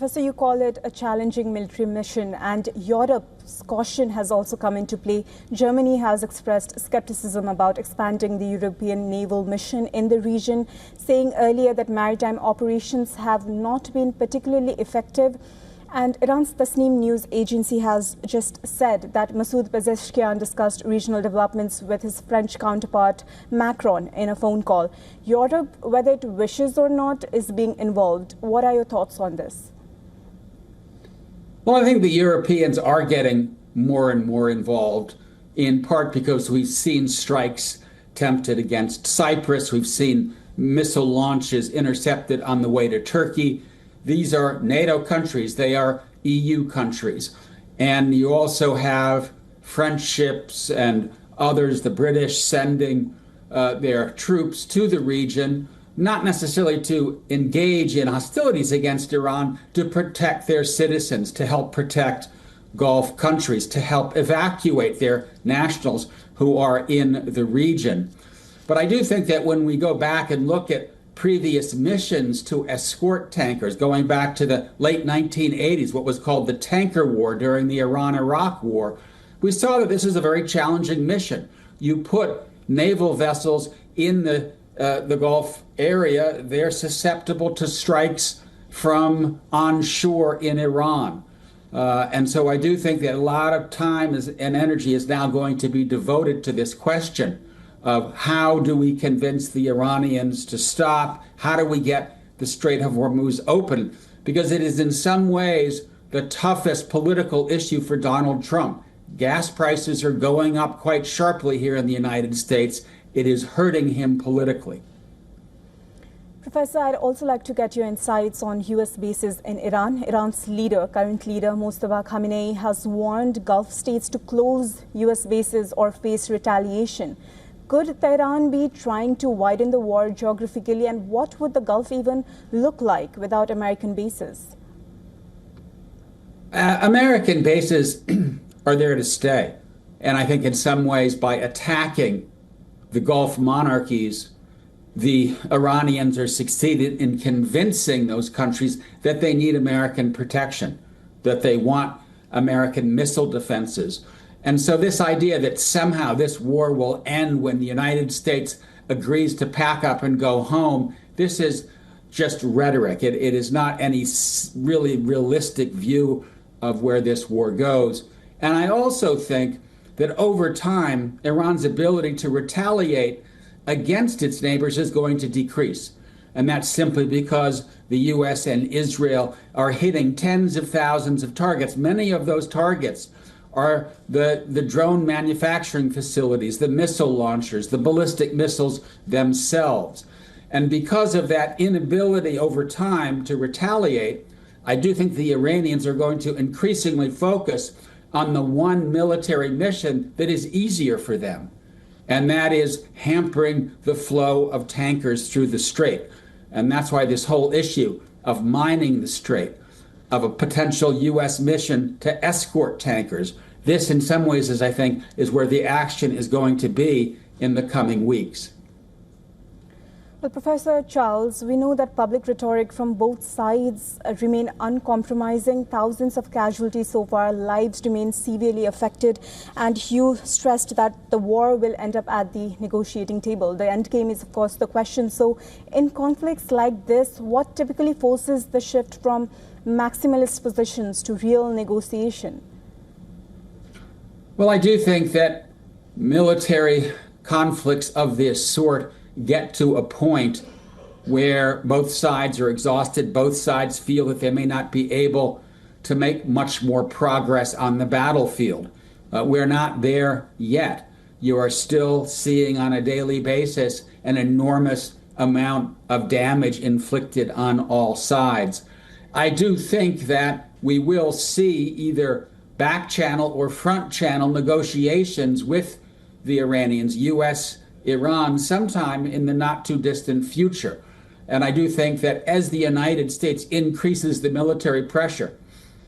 Professor, you call it a challenging military mission, and Europe's caution has also come into play. Germany has expressed skepticism about expanding the European naval mission in the region, saying earlier that maritime operations have not been particularly effective. And Iran's Tasnim news agency has just said that Masoud Pezeshkian discussed regional developments with his French counterpart Macron in a phone call. Europe, whether it wishes or not, is being involved. What are your thoughts on this? Well, I think the Europeans are getting more and more involved, in part because we've seen strikes attempted against Cyprus. We've seen missile launches intercepted on the way to Turkey. These are NATO countries. They are EU countries. And you also have French ships and others, the British, sending their troops to the region, not necessarily to engage in hostilities against Iran, to protect their citizens, to help protect Gulf countries, to help evacuate their nationals who are in the region. But I do think that when we go back and look at previous missions to escort tankers, going back to the late 1980s, what was called the tanker war during the Iran-Iraq war, we saw that this is a very challenging mission. You put naval vessels in the Gulf area, they're susceptible to strikes from onshore in Iran. And so I do think that a lot of time and energy is now going to be devoted to this question of how do we convince the Iranians to stop? How do we get the Strait of Hormuz open? Because it is in some ways the toughest political issue for Donald Trump. Gas prices are going up quite sharply here in the United States. It is hurting him politically. Professor, I'd also like to get your insights on U.S. bases in Iran. Iran's current leader, Mustafa Khamenei, has warned Gulf states to close U.S. bases or face retaliation. Could Tehran be trying to widen the war geographically, and what would the Gulf even look like without American bases? American bases are there to stay. And I think in some ways by attacking the Gulf monarchies, the Iranians are succeeded in convincing those countries that they need American protection, that they want American missile defenses. And so this idea that somehow this war will end when the United States agrees to pack up and go home, this is just rhetoric. It is not any really realistic view of where this war goes. And I also think that over time, Iran's ability to retaliate against its neighbors is going to decrease. And that's simply because the U.S. and Israel are hitting tens of thousands of targets. Many of those targets are the drone manufacturing facilities, the missile launchers, the ballistic missiles themselves. And because of that inability over time to retaliate, I do think the Iranians are going to increasingly focus on the one military mission that is easier for them, and that is hampering the flow of tankers through the strait. And that's why this whole issue of mining the strait, of a potential U.S. mission to escort tankers, this in some ways, as I think, is where the action is going to be in the coming weeks. Well, Professor Charles, we know that public rhetoric from both sides remain uncompromising. Thousands of casualties so far, lives remain severely affected, and you stressed that the war will end up at the negotiating table. The end game is, of course, the question. So in conflicts like this, what typically forces the shift from maximalist positions to real negotiation? Well, I do think that military conflicts of this sort get to a point where both sides are exhausted, both sides feel that they may not be able to make much more progress on the battlefield. We're not there yet. You are still seeing on a daily basis an enormous amount of damage inflicted on all sides. I do think that we will see either back channel or front channel negotiations with the Iranians, U.S., Iran, sometime in the not too distant future. And I do think that as the United States increases the military pressure,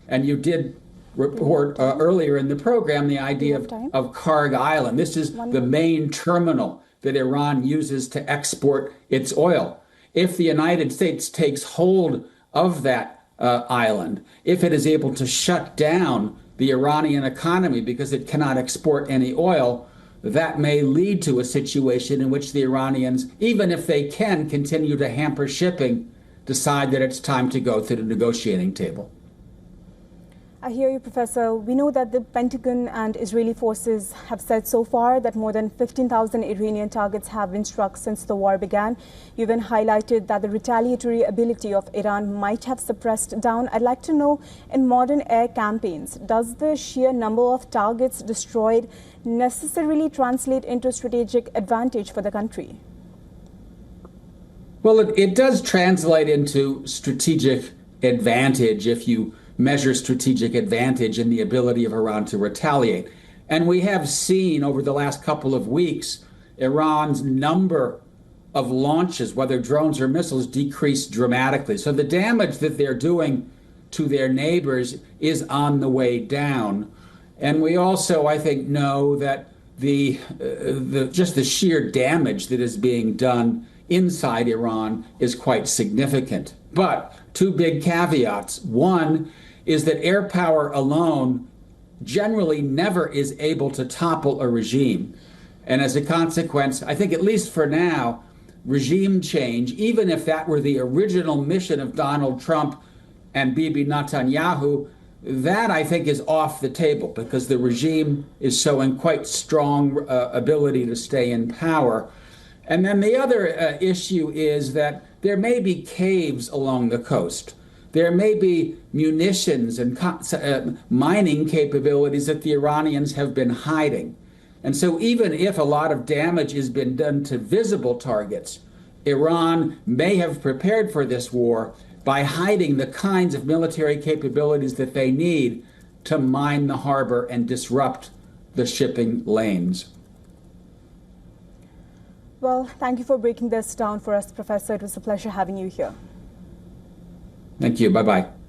and you did report earlier in the program the idea of Karg Island. This is the main terminal that Iran uses to export its oil. If the United States takes hold of that island, if it is able to shut down the Iranian economy because it cannot export any oil, that may lead to a situation in which the Iranians, even if they can continue to hamper shipping, decide that it's time to go to the negotiating table. I hear you, Professor. We know that the Pentagon and Israeli forces have said so far that more than 15,000 Iranian targets have been struck since the war began. You even highlighted that the retaliatory ability of Iran might have suppressed down. I'd like to know, in modern air campaigns, does the sheer number of targets destroyed necessarily translate into strategic advantage for the country? Well, it does translate into strategic advantage if you measure strategic advantage in the ability of Iran to retaliate. And we have seen over the last couple of weeks, Iran's number of launches, whether drones or missiles, decrease dramatically. So the damage that they're doing to their neighbors is on the way down. And we also, I think, know that just the sheer damage that is being done inside Iran is quite significant. But two big caveats. One is that air power alone generally never is able to topple a regime. And as a consequence, I think at least for now, regime change, even if that were the original mission of Donald Trump and Bibi Netanyahu, that I think is off the table because the regime is showing quite strong ability to stay in power. And then the other issue is that there may be caves along the coast. There may be munitions and mining capabilities that the Iranians have been hiding. And so even if a lot of damage has been done to visible targets, Iran may have prepared for this war by hiding the kinds of military capabilities that they need to mine the harbor and disrupt the shipping lanes. Well, thank you for breaking this down for us, Professor. It was a pleasure having you here. Thank you. Bye-bye.